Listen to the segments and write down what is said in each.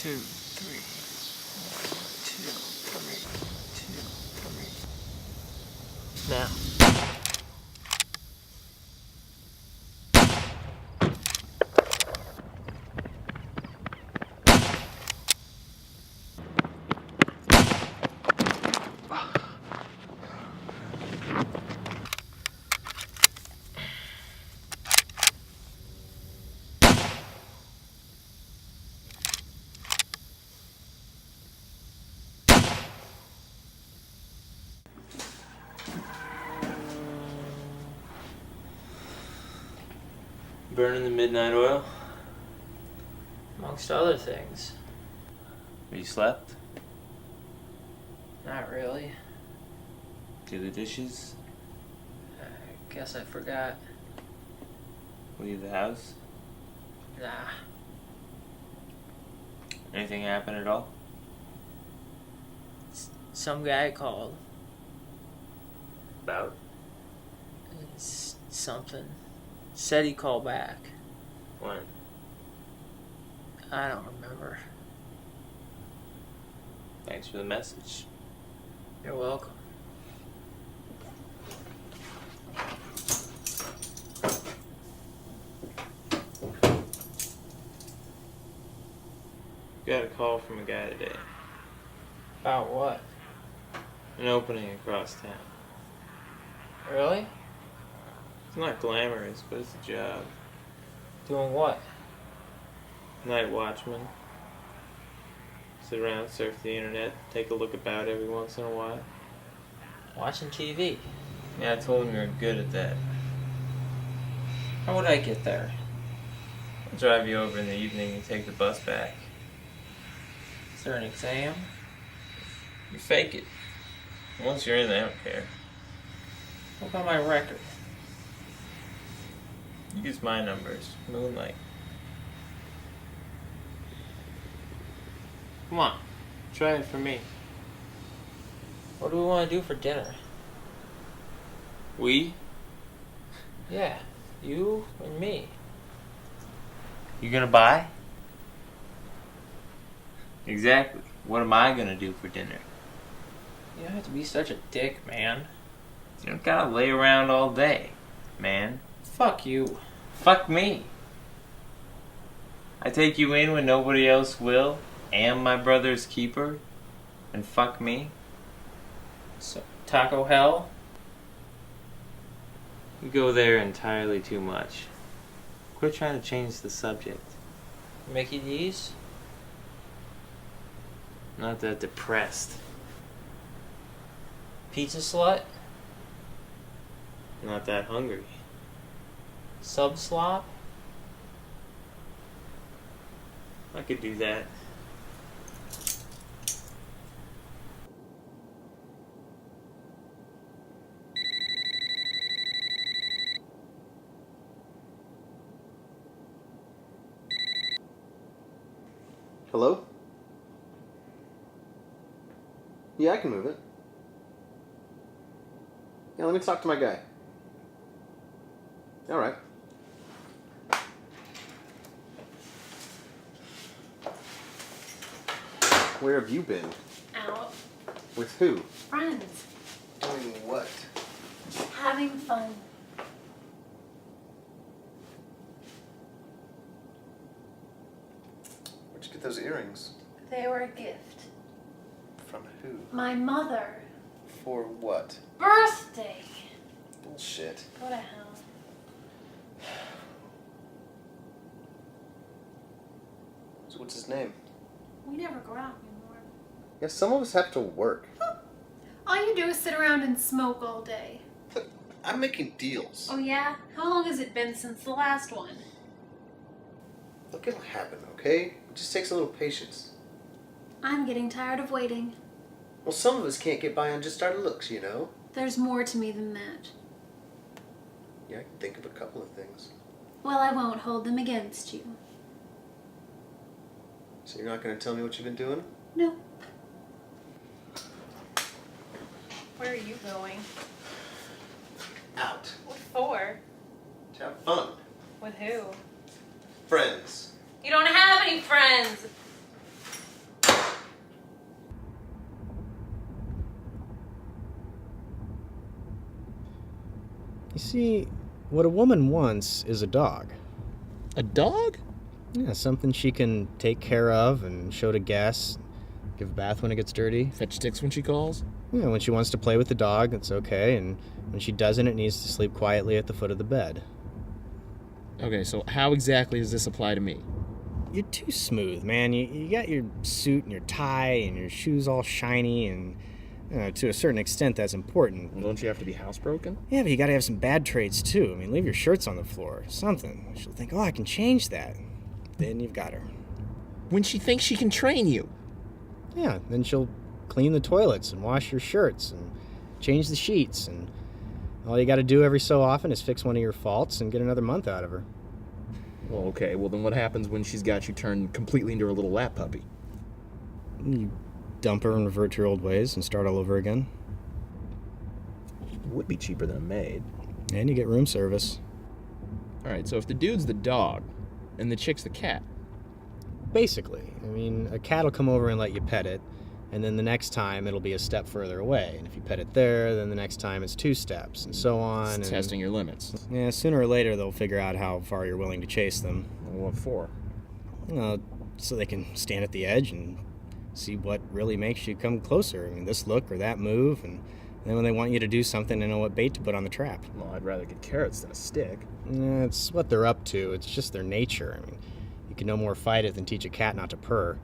2, 3. 1, 2, 3. 2, 3. Now. Burning the midnight oil? Amongst other things. Have you slept? Not really. Do the dishes? I guess I forgot. Leave the house? Nah. Anything happen at all? Some guy called. About? Something. Said he'd call back. When? I don't remember. Thanks for the message. You're welcome. Got a call from a guy today. About what? An opening across town. Really? It's not glamorous, but it's a job. Doing what? Night watchman. Sit around, surf the internet, take a look about every once in a while. Watching TV. Yeah, I told him you're good at that. How would I get there? I'll drive you over in the evening and take the bus back. Is there an exam? You fake it. Once you're in, they don't care. What about my record? Use my numbers. Moonlight. Come on. Try it for me. What do we want to do for dinner? We? Yeah, you and me. You gonna buy? Exactly. What am I gonna do for dinner? You don't have to be such a dick, man. You don't gotta lay around all day, man. Fuck you. Fuck me. I take you in when nobody else will, am my brother's keeper, and fuck me. So, Taco Hell? You go there entirely too much. Quit trying to change the subject. Mickey D's? Not that depressed. Pizza Slut? Not that hungry. Sub Slop? I could do that. Hello? Yeah, I can move it. Yeah, let me talk to my guy. Alright. Where have you been? Out. With who? Friends. Doing what? Having fun. Where'd you get those earrings? They were a gift. From who? My mother. For what? Birthday. Bullshit. Go to hell. So what's his name? We never go out anymore. Yeah, some of us have to work. All you do is sit around and smoke all day. I'm making deals. Oh yeah? How long has it been since the last one? Look, it'll happen, okay? It just takes a little patience. I'm getting tired of waiting. Well, some of us can't get by on just our looks, you know? There's more to me than that. Yeah, I can think of a couple of things. Well, I won't hold them against you. So you're not going to tell me what you've been doing? No. Where are you going? Out. What for? To have fun. With who? Friends. You don't have any friends! See, what a woman wants is a dog. A dog? Yeah, something she can take care of and show to guests, give a bath when it gets dirty. Fetch sticks when she calls? Yeah, when she wants to play with the dog, it's okay, and when she doesn't, it needs to sleep quietly at the foot of the bed. Okay, so how exactly does this apply to me? You're too smooth, man. You got your suit and your tie and your shoes all shiny, and to a certain extent that's important. Well, don't you have to be housebroken? Yeah, but you gotta have some bad traits too. I mean, leave your shirts on the floor, something. She'll think, oh, I can change that. Then you've got her. When she thinks she can train you. Yeah, then she'll clean the toilets and wash your shirts and change the sheets, and all you gotta do every so often is fix one of your faults and get another month out of her. Well, okay, well then what happens when she's got you turned completely into her little lap puppy? You dump her and revert to your old ways and start all over again. It would be cheaper than a maid. And you get room service. Alright, so if the dude's the dog and the chick's the cat. Basically. I mean, a cat will come over and let you pet it, and then the next time it'll be a step further away. And if you pet it there, then the next time it's 2 steps, and so on. It's testing your limits. Yeah, sooner or later they'll figure out how far you're willing to chase them. Well, what for? So they can stand at the edge and see what really makes you come closer. I mean, this look or that move, and then when they want you to do something, they know what bait to put on the trap. Well, I'd rather get carrots than a stick. It's what they're up to. It's just their nature. I mean, you can no more fight it than teach a cat not to purr.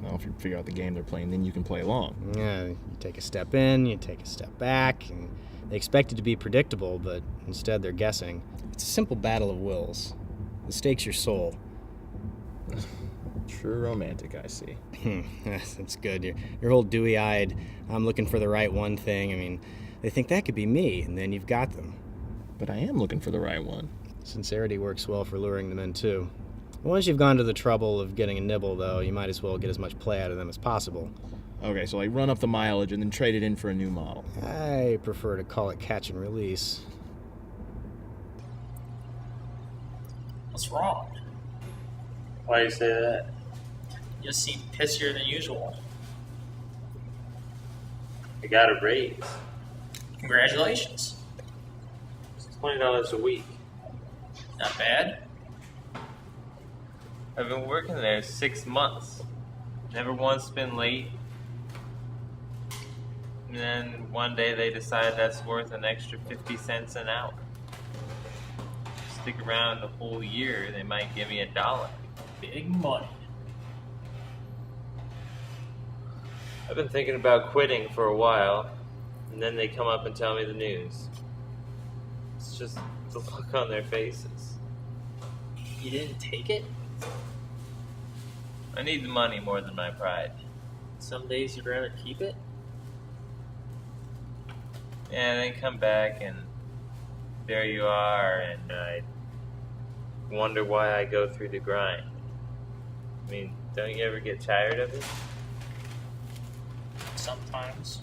Well, if you figure out the game they're playing, then you can play along. Yeah, you take a step in, you take a step back, and they expect it to be predictable, but instead they're guessing. It's a simple battle of wills. The stake's your soul. True romantic, I see. That's good. You're whole dewy-eyed, I'm looking for the right one thing. I mean, they think that could be me, and then you've got them. But I am looking for the right one. Sincerity works well for luring them in, too. Once you've gone to the trouble of getting a nibble, though, you might as well get as much play out of them as possible. Okay, so I run up the mileage and then trade it in for a new model. I prefer to call it catch and release. What's wrong? Why do you say that? You seem pissier than usual. I got a raise. Congratulations. It's $20 a week. Not bad. I've been working there 6 months. Never once been late. And then one day they decide that's worth an extra 50 cents an hour. Stick around the whole year, they might give me $1. Big money. I've been thinking about quitting for a while, and then they come up and tell me the news. It's just the look on their faces. You didn't take it? I need the money more than my pride. Some days you'd rather keep it? And then come back and there you are, and I wonder why I go through the grind. I mean, don't you ever get tired of it? Sometimes.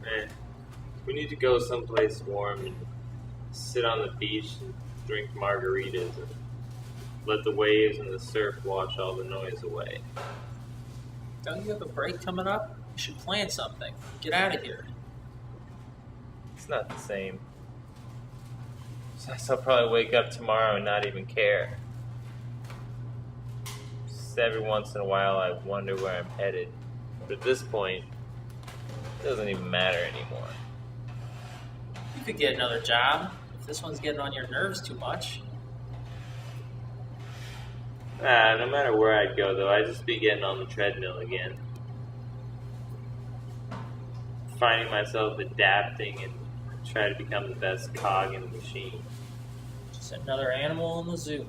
Man, we need to go someplace warm and sit on the beach and drink margaritas and let the waves and the surf wash all the noise away. Don't you have a break coming up? You should plan something. Get out of here. It's not the same. Besides, I'll probably wake up tomorrow and not even care. Just every once in a while I wonder where I'm headed. But at this point, it doesn't even matter anymore. You could get another job if this one's getting on your nerves too much. No matter where I'd go, though, I'd just be getting on the treadmill again. Finding myself adapting and try to become the best cog in the machine. Just another animal in the zoo.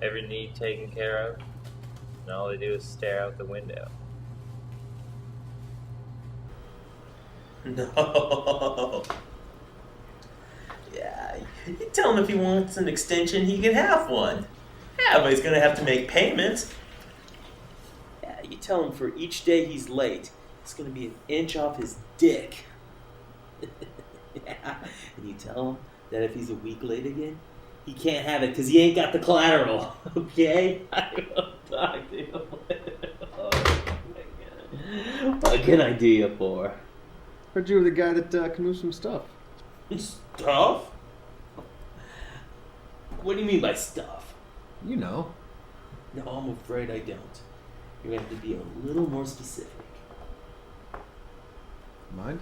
Every need taken care of, and all they do is stare out the window. No. Yeah, you tell him if he wants an extension, he can have one. Yeah, but he's gonna have to make payments. Yeah, you tell him for each day he's late, it's gonna be an inch off his dick. Yeah, and you tell him that if he's a week late again, he can't have it because he ain't got the collateral. Okay? I will talk to him later. Oh my God. What can I do you for? Heard you were the guy that can move some stuff. Stuff? What do you mean by stuff? You know. No, I'm afraid I don't. You're going to have to be a little more specific. Mind?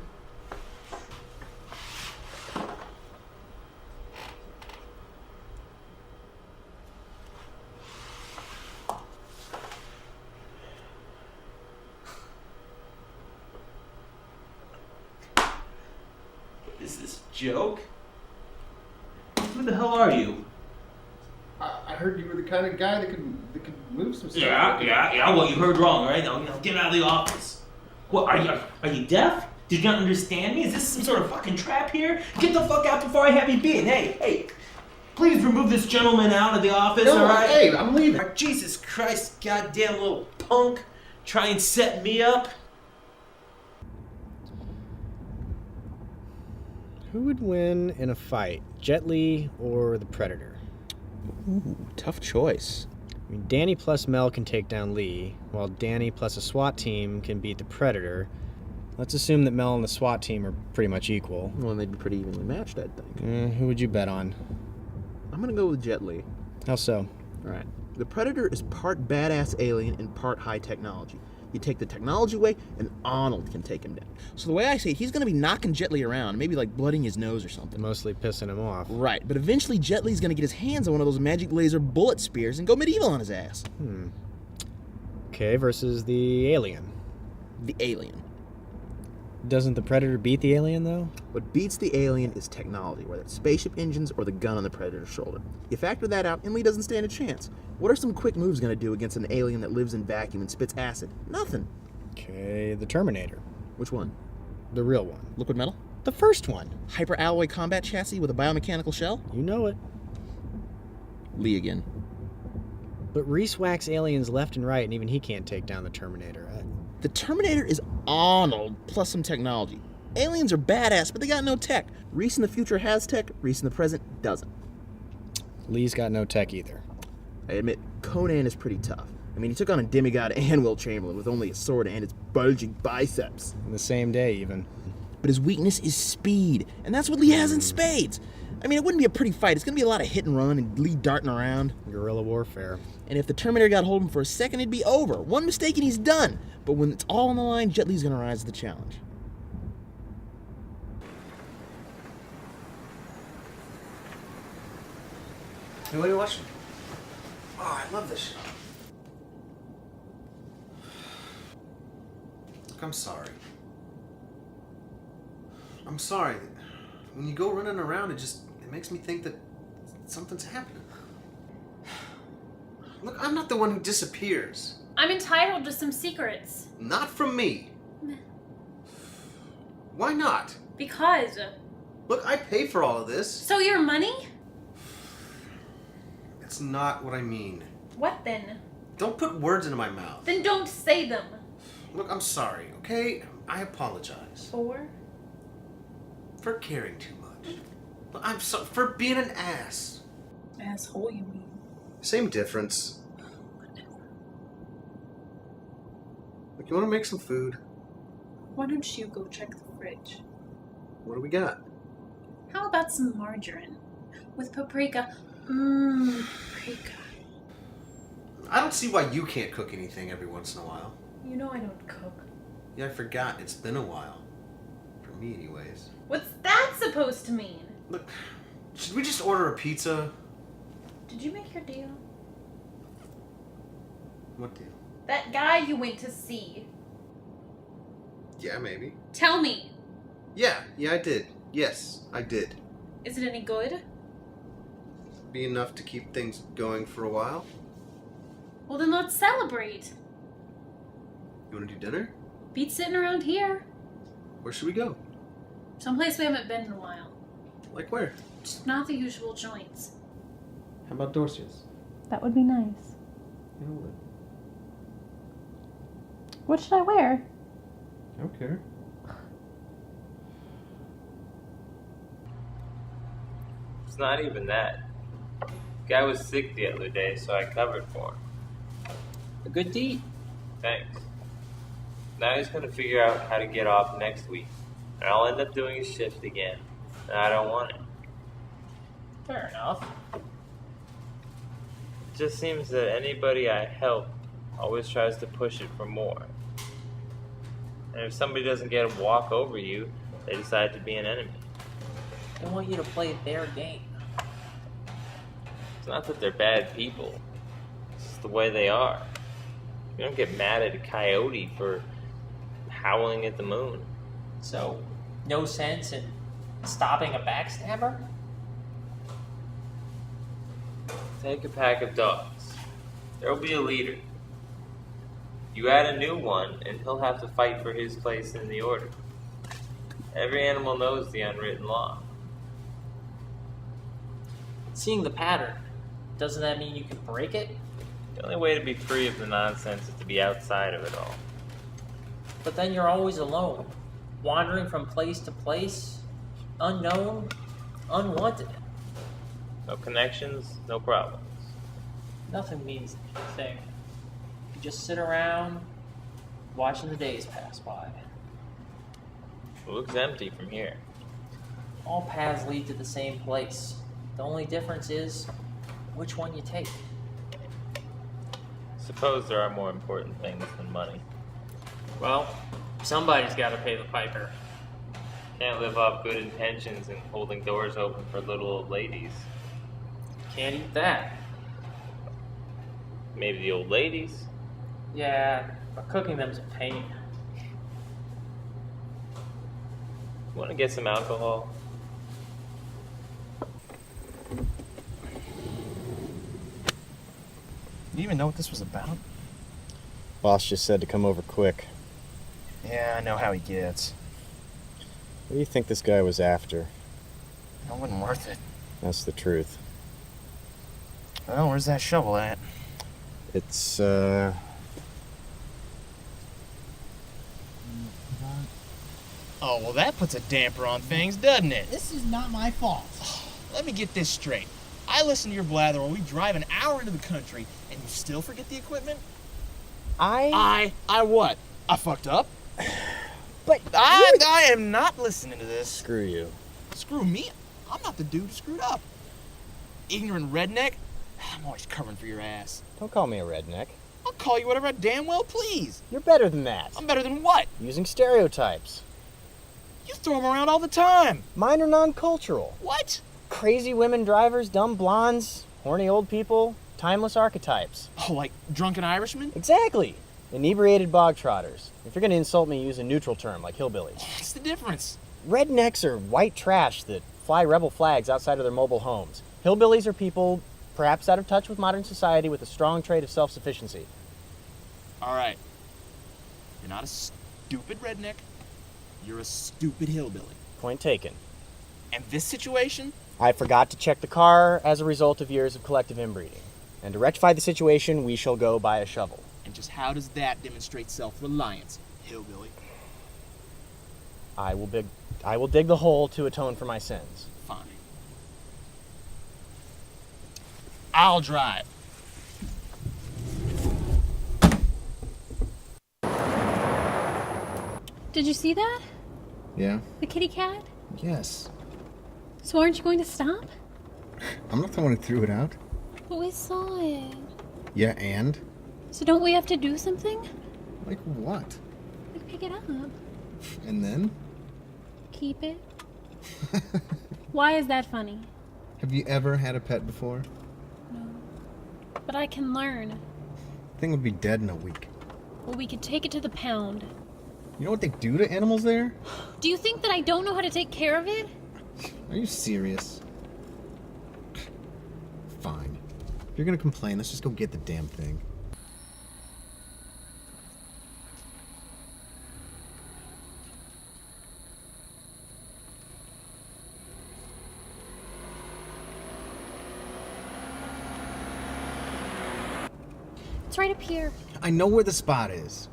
Is this a joke? Who the hell are you? I heard you were the kind of guy that could move some stuff. Yeah. Well, you heard wrong, right? Now, get out of the office. What, are you deaf? Did you not understand me? Is this some sort of fucking trap here? Get the fuck out before I have you beaten. Hey, please remove this gentleman out of the office, No, alright? hey, I'm leaving. Jesus Christ, goddamn little punk. Try and set me up? Who would win in a fight, Jet Li or the Predator? Ooh, tough choice. I mean, Danny plus Mel can take down Lee, while Danny plus a SWAT team can beat the Predator. Let's assume that Mel and the SWAT team are pretty much equal. Well, they'd be pretty evenly matched, I'd think. Who would you bet on? I'm gonna go with Jet Li. How so? Alright. The Predator is part badass alien and part high technology. You take the technology away, and Arnold can take him down. So the way I say it, he's gonna be knocking Jet Li around, maybe like blooding his nose or something. Mostly pissing him off. Right, but eventually Jet Li's gonna get his hands on one of those magic laser bullet spears and go medieval on his ass. Okay, versus the alien. The alien. Doesn't the Predator beat the alien, though? What beats the alien is technology, whether it's spaceship engines or the gun on the Predator's shoulder. You factor that out, and Lee doesn't stand a chance. What are some quick moves gonna do against an alien that lives in vacuum and spits acid? Nothing. Okay, the Terminator. Which one? The real one. Liquid metal? The first one. Hyper-alloy combat chassis with a biomechanical shell? You know it. Lee again. But Reese whacks aliens left and right, and even he can't take down the Terminator. The Terminator is Arnold plus some technology. Aliens are badass, but they got no tech. Reese in the future has tech, Reese in the present doesn't. Lee's got no tech either. I admit, Conan is pretty tough. I mean, he took on a demigod and Will Chamberlain with only a sword and its bulging biceps. In the same day, even. But his weakness is speed, and that's what Lee has in spades. I mean, it wouldn't be a pretty fight. It's going to be a lot of hit and run and Lee darting around. Guerrilla warfare. And if the Terminator got hold of him for a second, it'd be over. One mistake and he's done. But when it's all on the line, Jet Li's going to rise to the challenge. Hey, what are you watching? Oh, I love this show. Look, I'm sorry. I'm sorry. When you go running around, it makes me think that something's happening. Look, I'm not the one who disappears. I'm entitled to some secrets. Not from me. Why not? Because. Look, I pay for all of this. So your money? That's not what I mean. What then? Don't put words into my mouth. Then don't say them. Look, I'm sorry, okay? I apologize. For caring too much. Look, I'm sorry for being an ass. Asshole, you mean? Same difference. Look, you want to make some food? Why don't you go check the fridge? What do we got? How about some margarine? With paprika. Paprika. I don't see why you can't cook anything every once in a while. You know I don't cook. Yeah, I forgot. It's been a while. For me, anyways. What's that supposed to mean? Look, should we just order a pizza? Did you make your deal? What deal? That guy you went to see. Yeah, maybe. Tell me. Yeah, I did. Yes, I did. Is it any good? Be enough to keep things going for a while. Well, then let's celebrate. You want to do dinner? Beat sitting around here. Where should we go? Someplace we haven't been in a while. Like where? Just not the usual joints. How about Dorcia's? That would be nice. You know, What should I wear? I don't care. It's not even that. The guy was sick the other day, so I covered for him. A good deed. Thanks. Now he's gonna figure out how to get off next week. And I'll end up doing a shift again. And I don't want it. Fair enough. It just seems that anybody I help always tries to push it for more. And if somebody doesn't get a walk over you, they decide to be an enemy. They want you to play their game. It's not that they're bad people. It's just the way they are. You don't get mad at a coyote for howling at the moon. So, no sense in stopping a backstabber? Take a pack of dogs. There will be a leader. You add a new one, and he'll have to fight for his place in the order. Every animal knows the unwritten law. Seeing the pattern, doesn't that mean you can break it? The only way to be free of the nonsense is to be outside of it all. But then you're always alone, wandering from place to place, unknown, unwanted. No connections, no problems. Nothing means anything. You just sit around, watching the days pass by. It looks empty from here. All paths lead to the same place. The only difference is which one you take. Suppose there are more important things than money. Well, somebody's got to pay the piper. Can't live off good intentions and holding doors open for little old ladies. Can't eat that. Maybe the old ladies? Yeah, but cooking them's a pain. Want to get some alcohol? You even know what this was about? Boss just said to come over quick. Yeah, I know how he gets. What do you think this guy was after? It wasn't worth it. That's the truth. Well, where's that shovel at? It's, Oh, well, that puts a damper on things, doesn't it? This is not my fault. Let me get this straight. I listen to your blather while we drive an hour into the country, and you still forget the equipment? I what? I fucked up? But I am not listening to this. Screw you. Screw me? I'm not the dude who screwed up. Ignorant redneck? I'm always covering for your ass. Don't call me a redneck. I'll call you whatever I damn well please. You're better than that. I'm better than what? Using stereotypes. You throw them around all the time. Mine are non-cultural. What? Crazy women drivers, dumb blondes, horny old people, timeless archetypes. Oh, like drunken Irishmen? Exactly. Inebriated bog trotters. If you're going to insult me, use a neutral term like hillbillies. What's the difference? Rednecks are white trash that fly rebel flags outside of their mobile homes. Hillbillies are people perhaps out of touch with modern society with a strong trait of self-sufficiency. All right. You're not a stupid redneck. You're a stupid hillbilly. Point taken. And this situation? I forgot to check the car as a result of years of collective inbreeding. And to rectify the situation, we shall go buy a shovel. And just how does that demonstrate self-reliance, hillbilly? I will dig the hole to atone for my sins. Fine. I'll drive. Did you see that? Yeah? The kitty cat? Yes. So aren't you going to stop? I'm not the one who threw it out. But we saw it. Yeah, and? So don't we have to do something? Like what? Like pick it up. And then? Keep it. Why is that funny? Have you ever had a pet before? No. But I can learn. Thing would be dead in a week. Well, we could take it to the pound. You know what they do to animals there? Do you think that I don't know how to take care of it? Are you serious? Fine. If you're gonna complain, let's just go get the damn thing. It's right up here. I know where the spot is.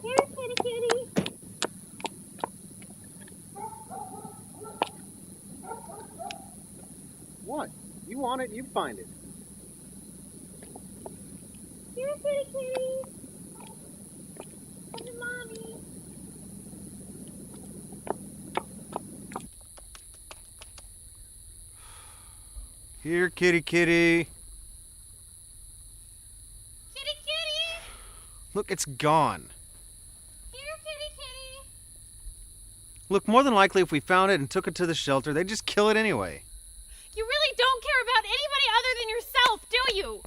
Here, kitty kitty. What? You want it, you find it. kitty, kitty. Come to mommy. Here, kitty, kitty. Kitty, kitty. Look, it's gone. Here, kitty, kitty. Look, more than likely if we found it and took it to the shelter, they'd just kill it anyway. You really don't care about anybody other than yourself, do you?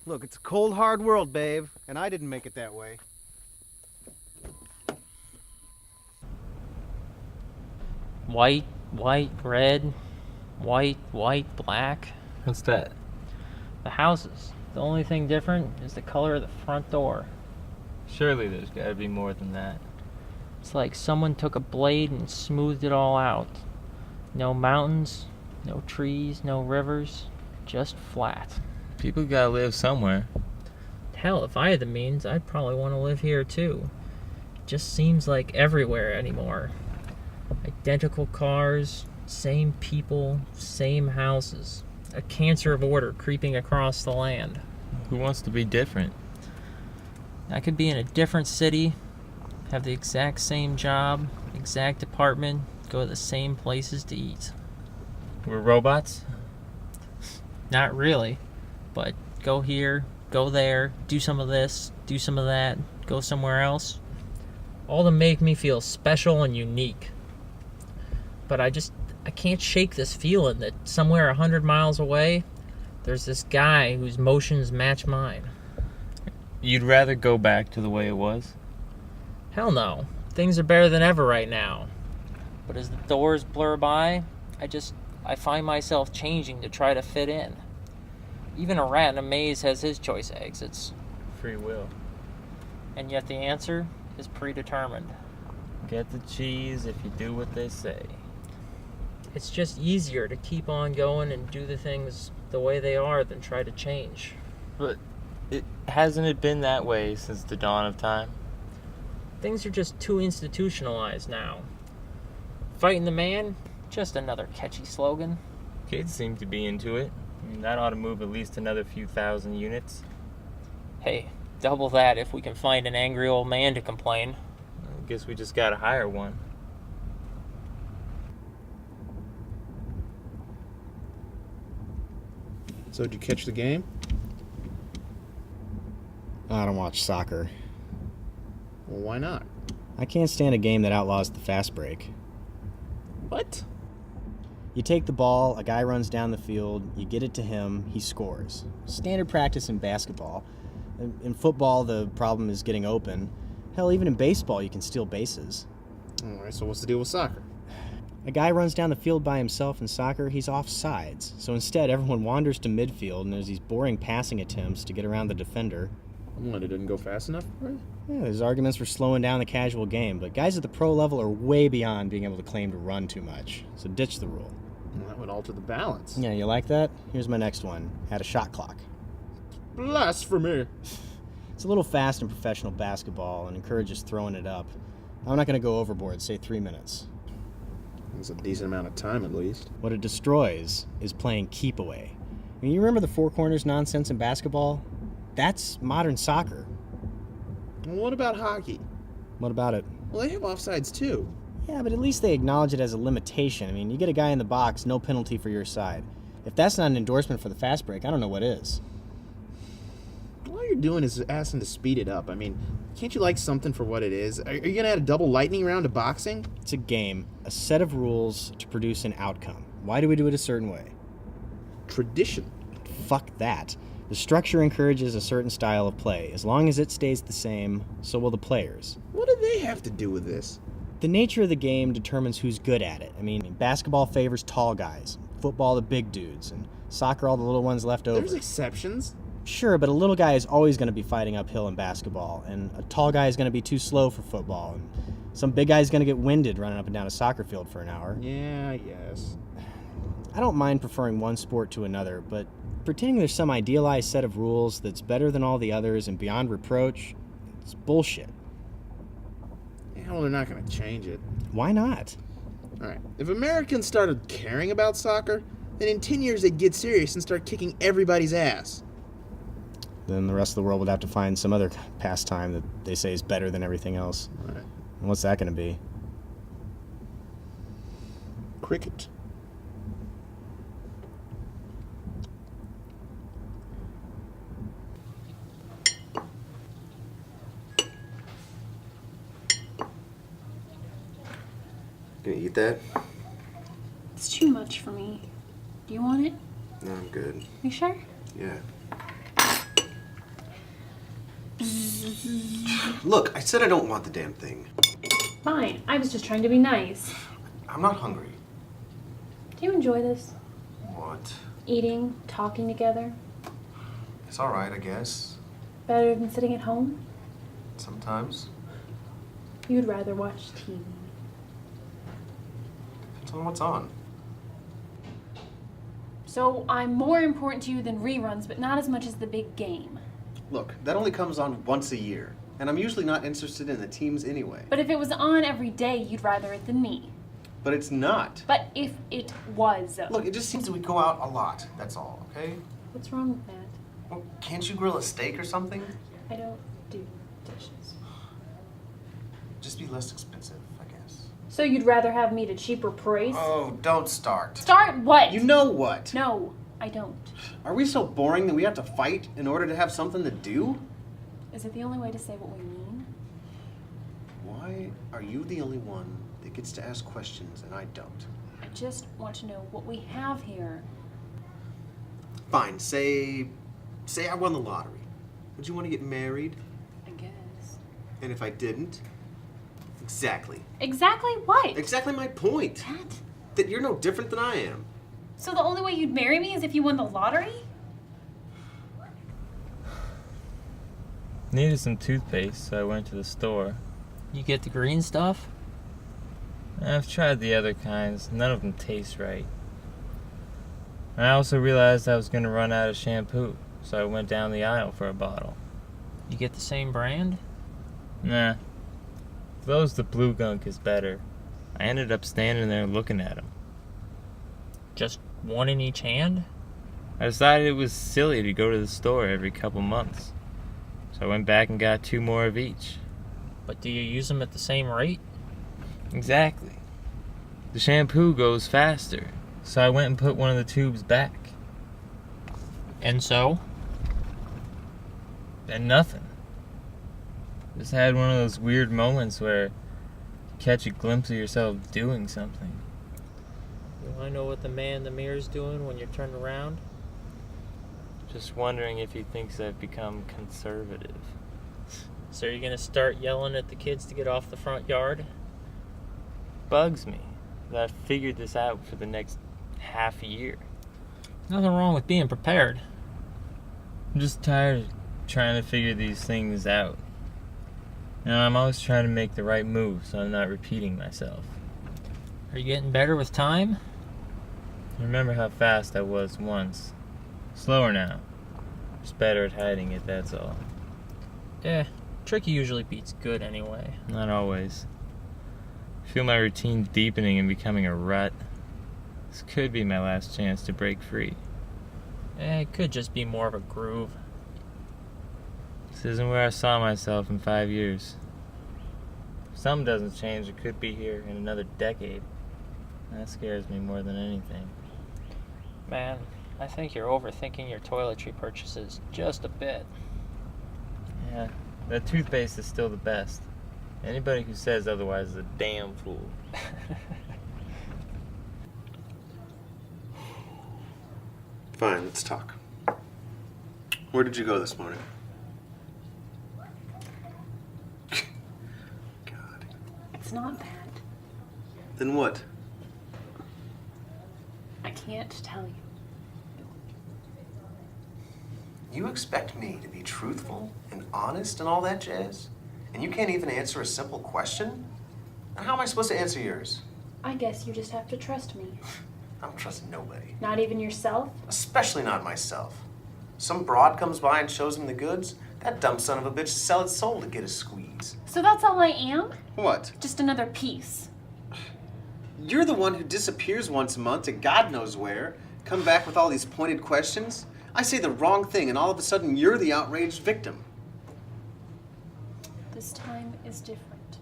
Look, it's a cold, hard world, babe, and I didn't make it that way. White, red, white, black. What's that? The houses. The only thing different is the color of the front door. Surely there's got to be more than that. It's like someone took a blade and smoothed it all out. No mountains, no trees, no rivers, just flat. People gotta live somewhere. Hell, if I had the means, I'd probably want to live here too. It just seems like everywhere anymore. Identical cars, same people, same houses. A cancer of order creeping across the land. Who wants to be different? I could be in a different city, have the exact same job, exact apartment, go to the same places to eat. We're robots? Not really, but go here, go there, do some of this, do some of that, go somewhere else. All to make me feel special and unique. But I can't shake this feeling that somewhere 100 miles away, there's this guy whose motions match mine. You'd rather go back to the way it was? Hell no. Things are better than ever right now. But as the doors blur by, I find myself changing to try to fit in. Even a rat in a maze has his choice of exits. Free will. And yet the answer is predetermined. Get the cheese if you do what they say. It's just easier to keep on going and do the things the way they are than try to change. But hasn't it been that way since the dawn of time? Things are just too institutionalized now. Fighting the man? Just another catchy slogan. Kids seem to be into it. I mean, that ought to move at least another few thousand units. Hey, double that if we can find an angry old man to complain. I guess we just gotta hire one. So did you catch the game? I don't watch soccer. Well, why not? I can't stand a game that outlaws the fast break. What? You take the ball, a guy runs down the field, you get it to him, he scores. Standard practice in basketball. In football, the problem is getting open. Hell, even in baseball, you can steal bases. Alright, so what's the deal with soccer? A guy runs down the field by himself in soccer, he's off sides. So instead, everyone wanders to midfield, and there's these boring passing attempts to get around the defender. What, it didn't go fast enough? Right? Yeah, there's arguments for slowing down the casual game, but guys at the pro level are way beyond being able to claim to run too much. So ditch the rule. Well, that would alter the balance. Yeah, you like that? Here's my next one. Add a shot clock. Blasphemy! It's a little fast in professional basketball and encourages throwing it up. I'm not going to go overboard, say 3 minutes. That's a decent amount of time, at least. What it destroys is playing keep away. I mean, you remember the four corners nonsense in basketball? That's modern soccer. Well, what about hockey? What about it? Well, they have offsides, too. Yeah, but at least they acknowledge it as a limitation. I mean, you get a guy in the box, no penalty for your side. If that's not an endorsement for the fast break, I don't know what is. All you're doing is asking to speed it up. I mean, can't you like something for what it is? Are you going to add a double lightning round to boxing? It's a game, a set of rules to produce an outcome. Why do we do it a certain way? Tradition. Fuck that. The structure encourages a certain style of play. As long as it stays the same, so will the players. What do they have to do with this? The nature of the game determines who's good at it. I mean, basketball favors tall guys, football the big dudes, and soccer all the little ones left over. There's exceptions. Sure, but a little guy is always going to be fighting uphill in basketball, and a tall guy is going to be too slow for football, and some big guy is going to get winded running up and down a soccer field for an hour. Yeah, I guess. I don't mind preferring one sport to another, but pretending there's some idealized set of rules that's better than all the others and beyond reproach, it's bullshit. Yeah, well, they're not going to change it. Why not? All right, if Americans started caring about soccer, then in 10 years they'd get serious and start kicking everybody's ass. Then the rest of the world would have to find some other pastime that they say is better than everything else. Right. And what's that going to be? Cricket. Gonna eat that? It's too much for me. Do you want it? No, I'm good. You sure? Yeah. Look, I said I don't want the damn thing. Fine. I was just trying to be nice. I'm not hungry. Do you enjoy this? What? Eating, talking together? It's alright, I guess. Better than sitting at home? Sometimes. You'd rather watch TV. Depends on what's on. So I'm more important to you than reruns, but not as much as the big game. Look, that only comes on once a year. And I'm usually not interested in the teams anyway. But if it was on every day, you'd rather it than me. But it's not. But if it was. Look, it just seems that we go out a lot, that's all, okay? What's wrong with that? Well, can't you grill a steak or something? I don't do dishes. Just be less expensive, I guess. So you'd rather have me at a cheaper price? Oh, don't start. Start what? You know what? No, I don't. Are we so boring that we have to fight in order to have something to do? Is it the only way to say what we mean? Why are you the only one that gets to ask questions and I don't? I just want to know what we have here. Fine, say I won the lottery. Would you want to get married? I guess. And if I didn't? Exactly. Exactly what? Exactly my point. That? That you're no different than I am. So the only way you'd marry me is if you won the lottery? Needed some toothpaste, so I went to the store. You get the green stuff? I've tried the other kinds. None of them taste right. I also realized I was going to run out of shampoo, so I went down the aisle for a bottle. You get the same brand? Nah. For those, the blue gunk is better. I ended up standing there looking at them. Just one in each hand? I decided it was silly to go to the store every couple months. So I went back and got 2 more of each. But do you use them at the same rate? Exactly. The shampoo goes faster, so I went and put one of the tubes back. And so? And nothing. Just had one of those weird moments where you catch a glimpse of yourself doing something. You want to know what the man in the mirror's doing when you're turned around? Just wondering if he thinks I've become conservative. So you're going to start yelling at the kids to get off the front yard? Bugs me that I've figured this out for the next half a year. Nothing wrong with being prepared. I'm just tired of trying to figure these things out. You know, I'm always trying to make the right move so I'm not repeating myself. Are you getting better with time? I remember how fast I was once. Slower now. Just better at hiding it, that's all. Yeah, tricky usually beats good anyway. Not always. I feel my routine deepening and becoming a rut. This could be my last chance to break free. It could just be more of a groove. This isn't where I saw myself in 5 years. If something doesn't change, it could be here in another decade. That scares me more than anything. Man, I think you're overthinking your toiletry purchases just a bit. Yeah, that toothpaste is still the best. Anybody who says otherwise is a damn fool. Fine, let's talk. Where did you go this morning? God. It's not bad. Then what? I can't tell you. You expect me to be truthful and honest and all that jazz? And you can't even answer a simple question? How am I supposed to answer yours? I guess you just have to trust me. I don't trust nobody. Not even yourself? Especially not myself. Some broad comes by and shows him the goods. That dumb son of a bitch will sell its soul to get a squeeze. So that's all I am? What? Just another piece. You're the one who disappears once a month to God knows where, come back with all these pointed questions. I say the wrong thing, and all of a sudden you're the outraged victim. This time is different.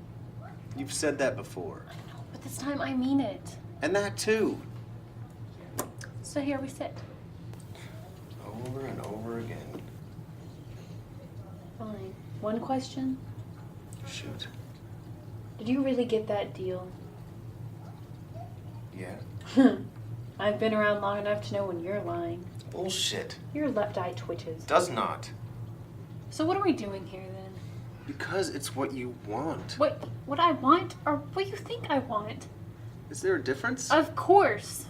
You've said that before. I know, but this time I mean it. And that too. So here we sit. Over and over again. Fine. One question. Shoot. Did you really get that deal? Yeah? I've been around long enough to know when you're lying. Bullshit. Your left eye twitches. Does not. So what are we doing here then? Because it's what you want. What I want or what you think I want? Is there a difference? Of course.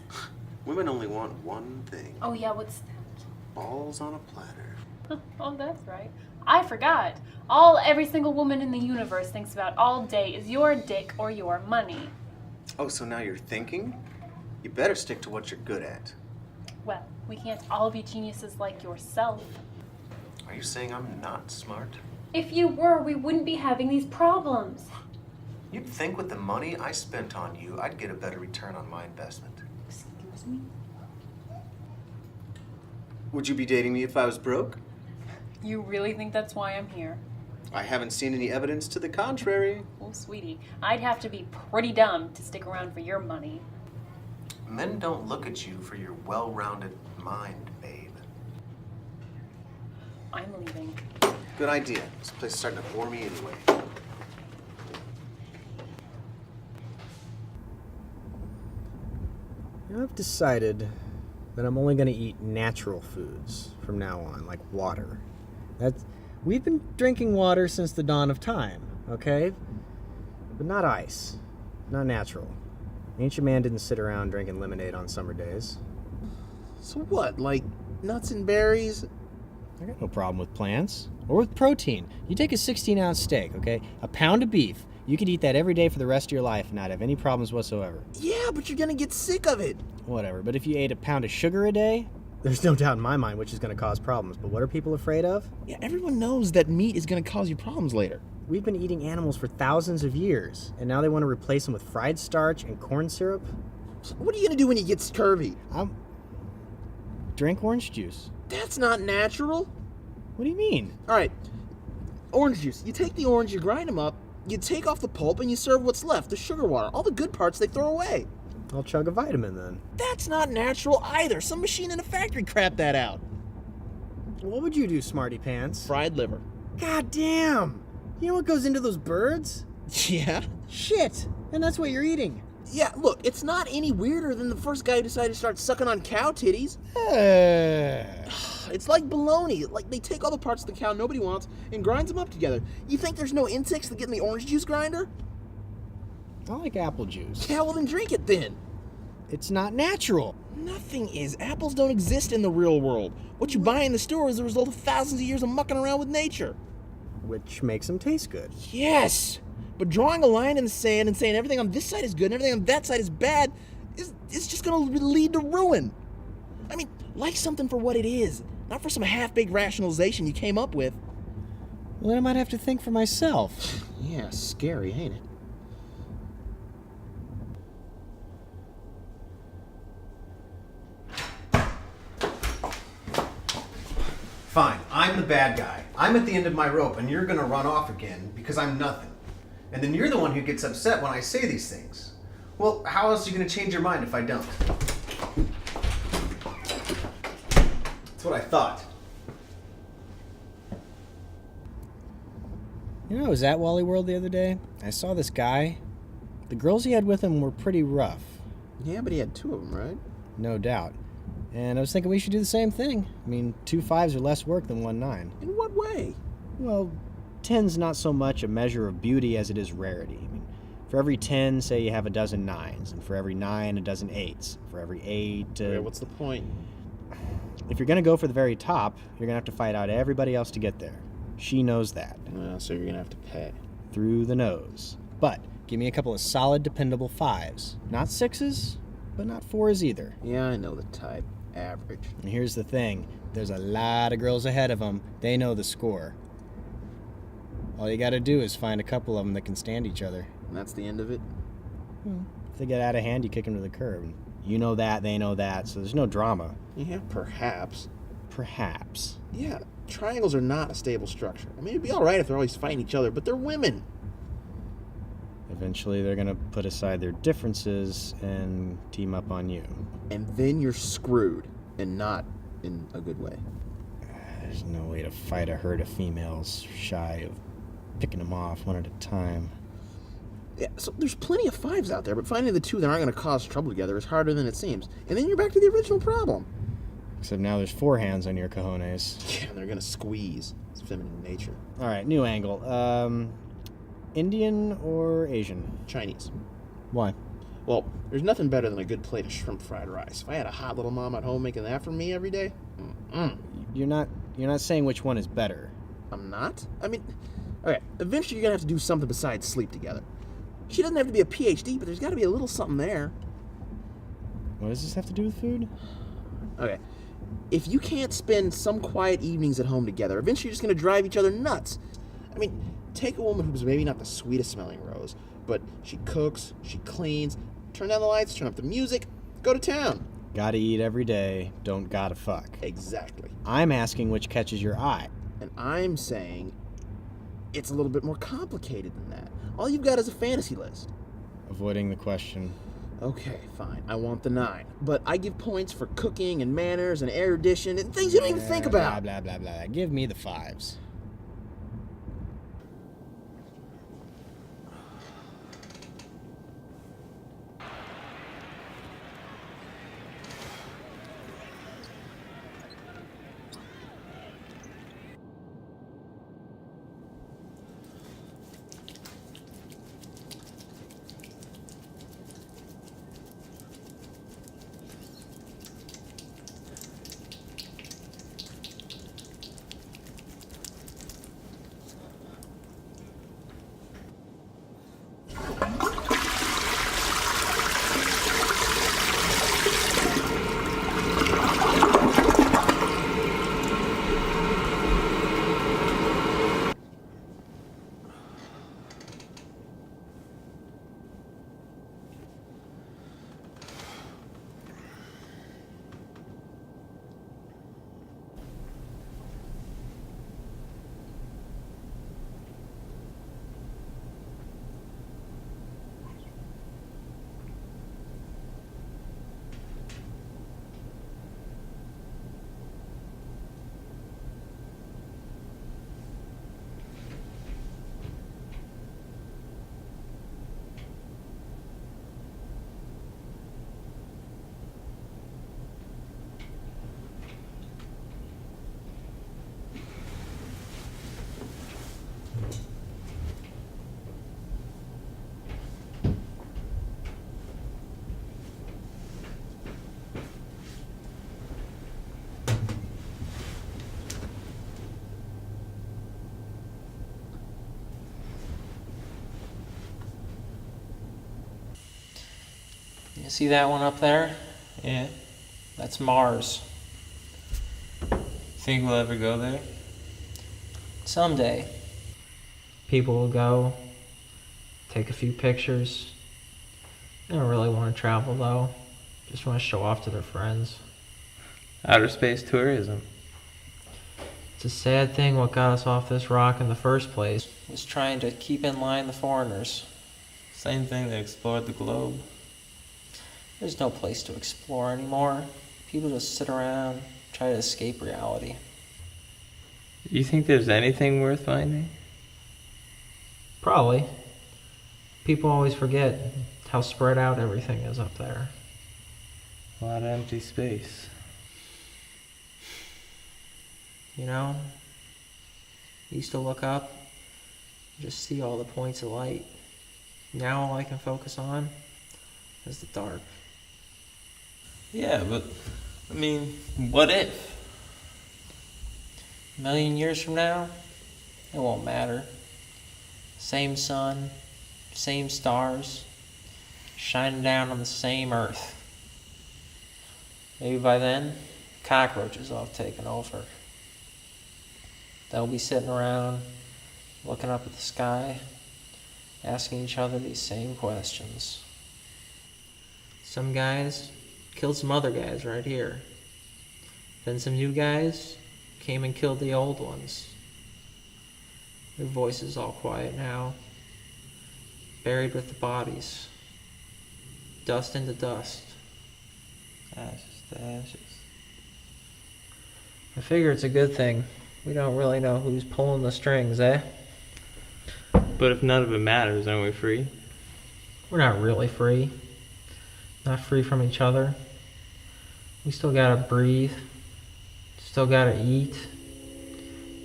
Women only want one thing. Oh yeah, what's that? Balls on a platter. Oh, that's right. I forgot. Every single woman in the universe thinks about all day is your dick or your money. Oh, so now you're thinking? You better stick to what you're good at. Well, we can't all be geniuses like yourself. Are you saying I'm not smart? If you were, we wouldn't be having these problems. You'd think with the money I spent on you, I'd get a better return on my investment. Excuse me? Would you be dating me if I was broke? You really think that's why I'm here? I haven't seen any evidence to the contrary. Oh, sweetie, I'd have to be pretty dumb to stick around for your money. Men don't look at you for your well-rounded mind, babe. I'm leaving. Good idea. This place is starting to bore me anyway. I've decided that I'm only going to eat natural foods from now on, like water. We've been drinking water since the dawn of time, okay? But not ice, not natural. Ancient man didn't sit around drinking lemonade on summer days. So what, like nuts and berries? I got no problem with plants or with protein. You take a 16-ounce steak, okay? A pound of beef. You could eat that every day for the rest of your life and not have any problems whatsoever. Yeah, but you're gonna get sick of it. Whatever, but if you ate a pound of sugar a day, there's no doubt in my mind which is going to cause problems. But what are people afraid of? Yeah, everyone knows that meat is gonna cause you problems later. We've been eating animals for thousands of years, and now they want to replace them with fried starch and corn syrup? So what are you gonna do when you get scurvy? Drink orange juice. That's not natural. What do you mean? All right, orange juice. You take the orange, you grind them up, you take off the pulp, and you serve what's left, the sugar water. All the good parts they throw away. I'll chug a vitamin then. That's not natural either. Some machine in a factory crapped that out. What would you do, smarty pants? Fried liver. God damn! You know what goes into those birds? Yeah? Shit! And that's what you're eating. Yeah, look, it's not any weirder than the first guy who decided to start sucking on cow titties. It's like baloney. Like, they take all the parts of the cow nobody wants and grinds them up together. You think there's no insects that get in the orange juice grinder? I like apple juice. Yeah, well then drink it then. It's not natural. Nothing is. Apples don't exist in the real world. What you buy in the store is the result of thousands of years of mucking around with nature. Which makes them taste good. Yes! But drawing a line in the sand and saying everything on this side is good and everything on that side is bad is just gonna lead to ruin. I mean, like something for what it is, not for some half-baked rationalization you came up with. Well, then I might have to think for myself. Yeah, scary, ain't it? Fine, I'm the bad guy. I'm at the end of my rope, and you're gonna run off again because I'm nothing. And then you're the one who gets upset when I say these things. Well, how else are you gonna change your mind if I don't? That's what I thought. You know, I was at Wally World the other day. I saw this guy. The girls he had with him were pretty rough. Yeah, but he had two of them, right? No doubt. And I was thinking we should do the same thing. I mean, 2 5s are less work than 1 9. In what way? Well, 10's not so much a measure of beauty as it is rarity. I mean, for every 10, say you have a dozen 9s, and for every 9, a dozen 8s. For every 8... Okay, what's the point? If you're going to go for the very top, you're going to have to fight out everybody else to get there. She knows that. So you're going to have to pay. Through the nose. But give me a couple of solid, dependable 5s. Not 6s, but not 4s either. Yeah, I know the type. Average. And here's the thing. There's a lot of girls ahead of them. They know the score. All you gotta do is find a couple of them that can stand each other. And that's the end of it? If they get out of hand, you kick them to the curb. You know that, they know that, so there's no drama. Yeah, perhaps. Perhaps. Yeah, triangles are not a stable structure. I mean, it'd be alright if they're always fighting each other, but they're women. Eventually, they're gonna put aside their differences and team up on you. And then you're screwed, and not in a good way. There's no way to fight a herd of females shy of picking them off one at a time. Yeah, so there's plenty of fives out there, but finding the two that aren't going to cause trouble together is harder than it seems. And then you're back to the original problem. Except now there's 4 hands on your cojones. Yeah, they're going to squeeze. It's feminine nature. All right, new angle. Indian or Asian? Chinese. Why? Well, there's nothing better than a good plate of shrimp fried rice. If I had a hot little mom at home making that for me every day, You're not saying which one is better. I'm not? I mean, okay, eventually you're going to have to do something besides sleep together. She doesn't have to be a PhD, but there's got to be a little something there. What does this have to do with food? Okay, if you can't spend some quiet evenings at home together, eventually you're just going to drive each other nuts. I mean, take a woman who's maybe not the sweetest smelling rose, but she cooks, she cleans, turn down the lights, turn up the music, go to town. Gotta eat every day, don't gotta fuck. Exactly. I'm asking which catches your eye. And I'm saying it's a little bit more complicated than that. All you've got is a fantasy list. Avoiding the question. Okay, fine. I want the 9. But I give points for cooking and manners and erudition and things you don't even think about. Blah, blah, blah, blah. Give me the 5s. You see that one up there? Yeah, that's Mars. Think we'll ever go there? Someday. People will go, take a few pictures. They don't really want to travel though. Just want to show off to their friends. Outer space tourism. It's a sad thing what got us off this rock in the first place was trying to keep in line the foreigners. Same thing that explored the globe. There's no place to explore anymore. People just sit around, try to escape reality. You think there's anything worth finding? Probably. People always forget how spread out everything is up there. A lot of empty space. You know, I used to look up, just see all the points of light. Now all I can focus on is the dark. Yeah, but, I mean, what if? A million years from now, it won't matter. Same sun, same stars, shining down on the same earth. Maybe by then, cockroaches will have taken over. They'll be sitting around, looking up at the sky, asking each other these same questions. Some guys killed some other guys right here. Then some new guys came and killed the old ones. Their voices all quiet now, buried with the bodies. Dust into dust. Ashes to ashes. I figure it's a good thing. We don't really know who's pulling the strings, eh? But if none of it matters, aren't we free? We're not really free. Not free from each other. We still gotta breathe. Still gotta eat.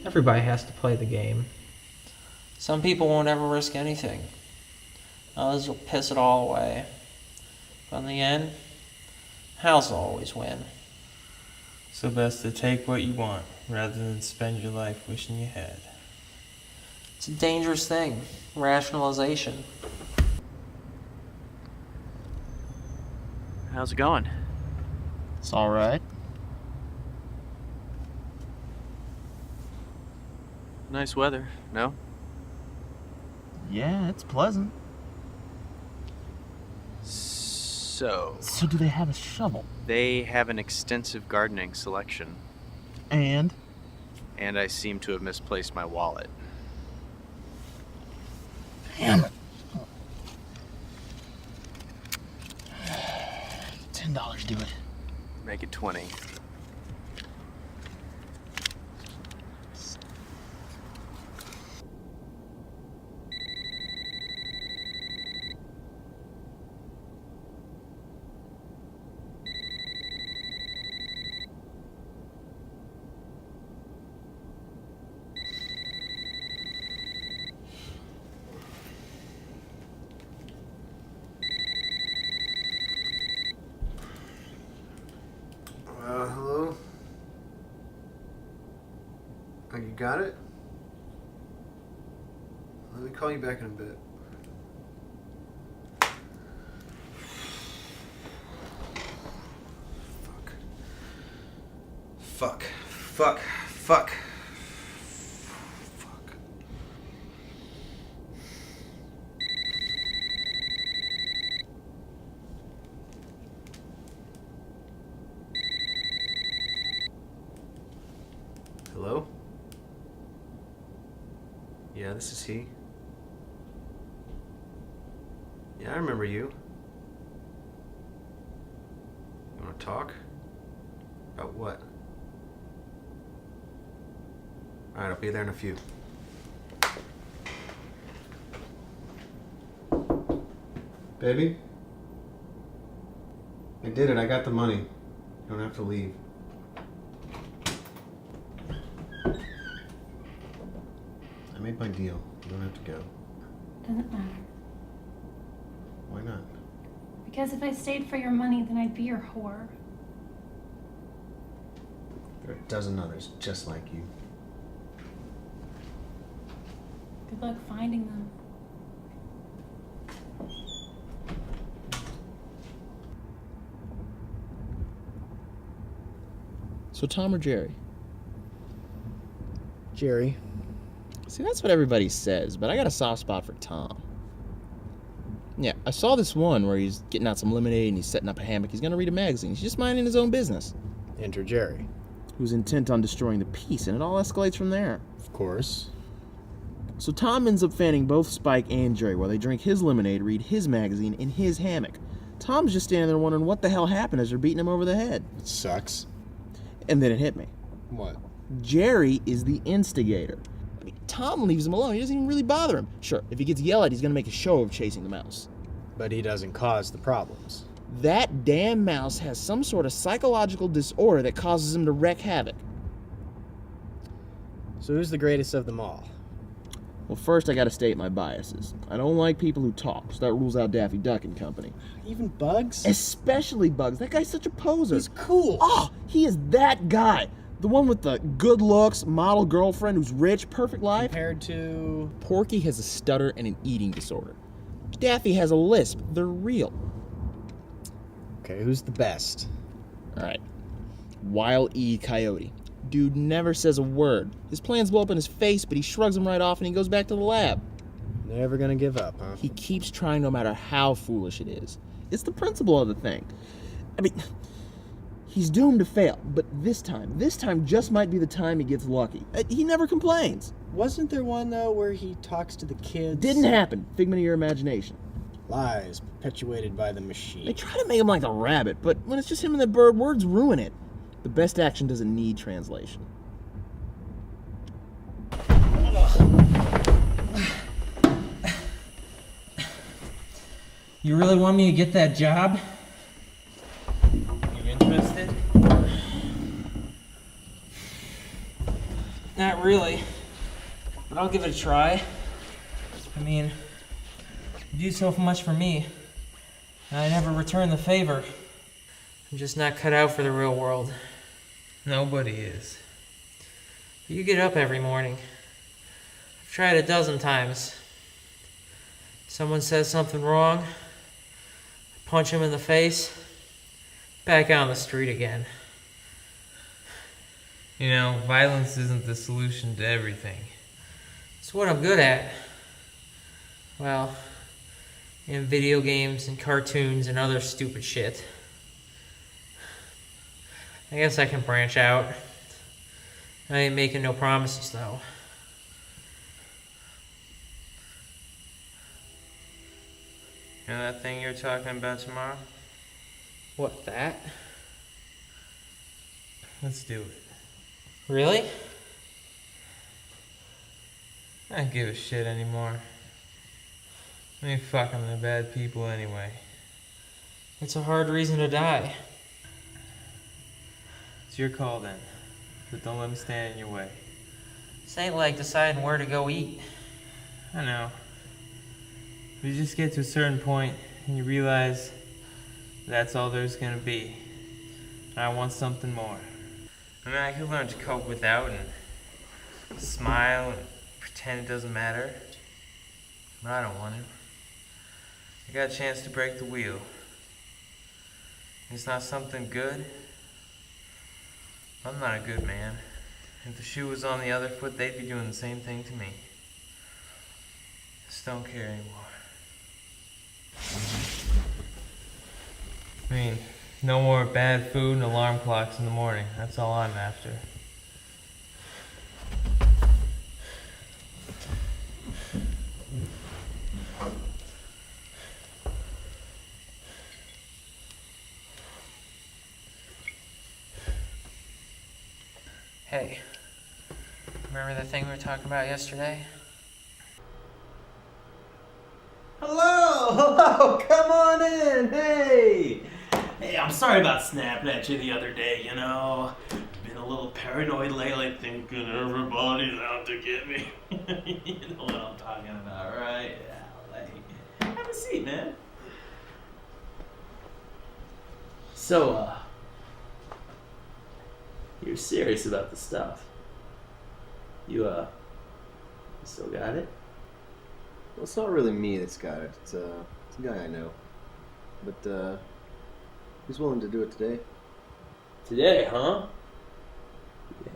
Everybody has to play the game. Some people won't ever risk anything. Others will piss it all away. But in the end, House will always win. So best to take what you want, rather than spend your life wishing you had. It's a dangerous thing. Rationalization. How's it going? It's alright. Nice weather, no? Yeah, it's pleasant. So, So do they have a shovel? they have an extensive gardening selection, And? and I seem to have misplaced my wallet. Damn it. $10 do it. Make it 20. Hello? Oh, you got it? Let me call you back in a bit. Fuck. Fuck. Fuck. Fuck. Hello? Yeah, this is he. Yeah, I remember you. You want to talk? About what? Alright, I'll be there in a few. Baby? I did it. I got the money. You don't have to leave. I made my deal. You don't have to go. Doesn't matter. Why not? Because if I stayed for your money, then I'd be your whore. There are a dozen others just like you. Good luck finding them. So Tom or Jerry? Jerry. See, that's what everybody says, but I got a soft spot for Tom. Yeah, I saw this one where he's getting out some lemonade and he's setting up a hammock. He's gonna read a magazine. He's just minding his own business. Enter Jerry. Who's intent on destroying the peace, and it all escalates from there. Of course. So Tom ends up fanning both Spike and Jerry while they drink his lemonade, read his magazine in his hammock. Tom's just standing there wondering what the hell happened as they're beating him over the head. It sucks. And then it hit me. What? Jerry is the instigator. I mean, Tom leaves him alone. He doesn't even really bother him. Sure, if he gets yelled at, he's going to make a show of chasing the mouse. But he doesn't cause the problems. That damn mouse has some sort of psychological disorder that causes him to wreak havoc. So who's the greatest of them all? Well, first I gotta state my biases. I don't like people who talk, so that rules out Daffy Duck and company. Even Bugs? Especially Bugs. That guy's such a poser. He's cool. Oh, he is that guy. The one with the good looks, model girlfriend who's rich, perfect life. Compared to... Porky has a stutter and an eating disorder. Daffy has a lisp. They're real. Okay, who's the best? Alright. Wile E. Coyote. Dude never says a word. His plans blow up in his face, but he shrugs them right off and he goes back to the lab. Never gonna give up, huh? He keeps trying no matter how foolish it is. It's the principle of the thing. I mean, He's doomed to fail, but this time just might be the time he gets lucky. He never complains. Wasn't there one, though, where he talks to the kids? Didn't happen. Figment of your imagination. Lies perpetuated by the machine. They try to make him like the rabbit, but when it's just him and the bird, words ruin it. The best action doesn't need translation. You really want me to get that job? You interested? Not really, but I'll give it a try. I mean, you do so much for me, and I never return the favor. I'm just not cut out for the real world. Nobody is. You get up every morning. I've tried a dozen times. Someone says something wrong, I punch him in the face, back out on the street again. You know, violence isn't the solution to everything. It's what I'm good at. Well, in video games and cartoons and other stupid shit. I guess I can branch out. I ain't making no promises, though. You know that thing you're talking about tomorrow? What, that? Let's do it. Really? I don't give a shit anymore. I mean, fuck them, they're bad people anyway. It's a hard reason to die. It's your call then, but don't let me stand in your way. This ain't like deciding where to go eat. I know. You just get to a certain point and you realize that's all there's gonna be. And I want something more. I mean, I could learn to cope without and smile and pretend it doesn't matter. But I don't want to. I got a chance to break the wheel. It's not something good. I'm not a good man. If the shoe was on the other foot, they'd be doing the same thing to me. Just don't care anymore. I mean, no more bad food and alarm clocks in the morning. That's all I'm after. Hey, remember the thing we were talking about yesterday? Hello, come on in, hey! Hey, I'm sorry about snapping at you the other day, you know. Been a little paranoid lately, thinking everybody's out to get me. You know what I'm talking about, right? Yeah, like, have a seat, man. So, you're serious about the stuff. You still got it? Well, it's not really me that's got it. It's a guy I know. But, he's willing to do it today. Today, huh? Yeah.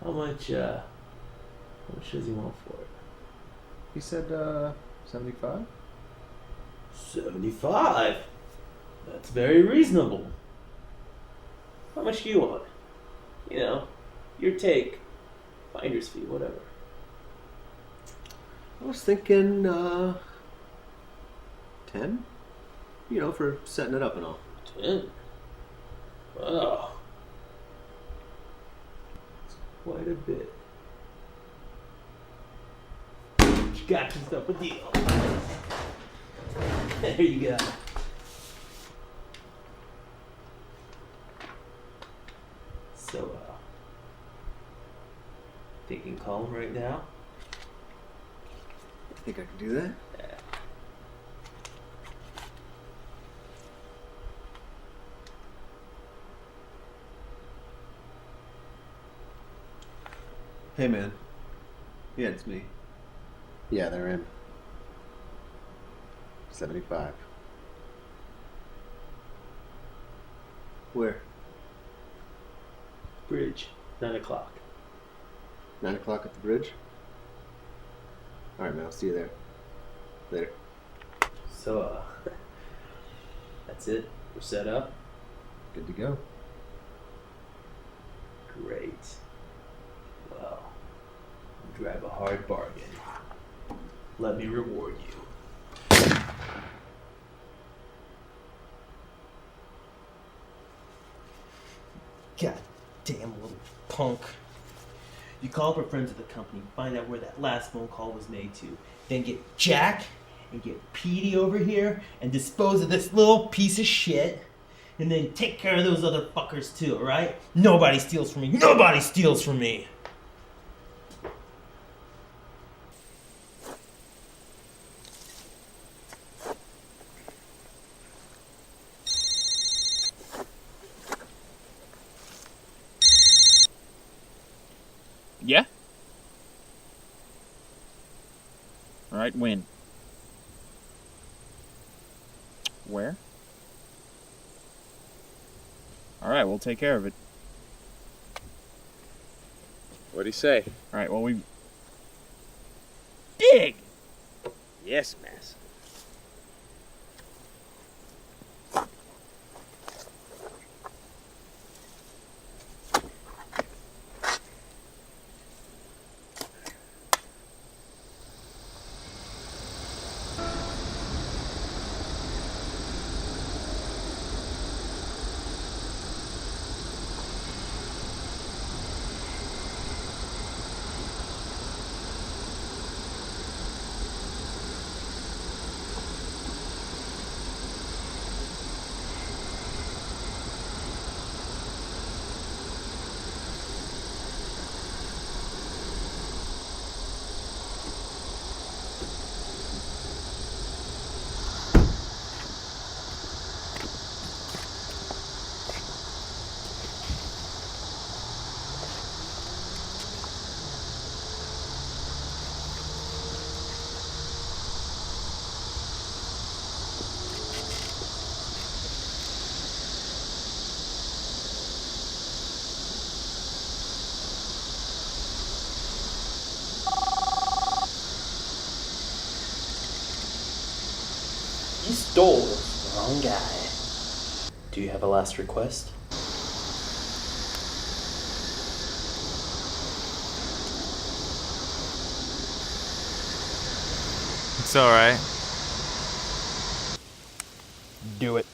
How much does he want for it? He said, 75? 75? That's very reasonable. How much do you want? You know, your take, finder's fee, whatever. I was thinking, 10? You know, for setting it up and all. 10? Wow. It's quite a bit. You got yourself a deal. There you go. So, think you can call him right now? I think I can do that. Yeah. Hey, man. Yeah, it's me. Yeah, they're in. 75. Where? Bridge, 9 o'clock. 9 o'clock at the bridge? Alright, man, I'll see you there. Later. So, that's it? We're set up? Good to go. Great. Well, you drive a hard bargain. Let me reward you. God damn little punk. You call up our friends at the company, find out where that last phone call was made to, then get Jack and get Petey over here and dispose of this little piece of shit, and then take care of those other fuckers too, alright? Nobody steals from me. Nobody steals from me! Yeah? Alright, when? Where? Alright, we'll take care of it. What'd he say? Alright, well, we... Big! Yes, mass. You stole the wrong guy. Do you have a last request? It's alright. Do it.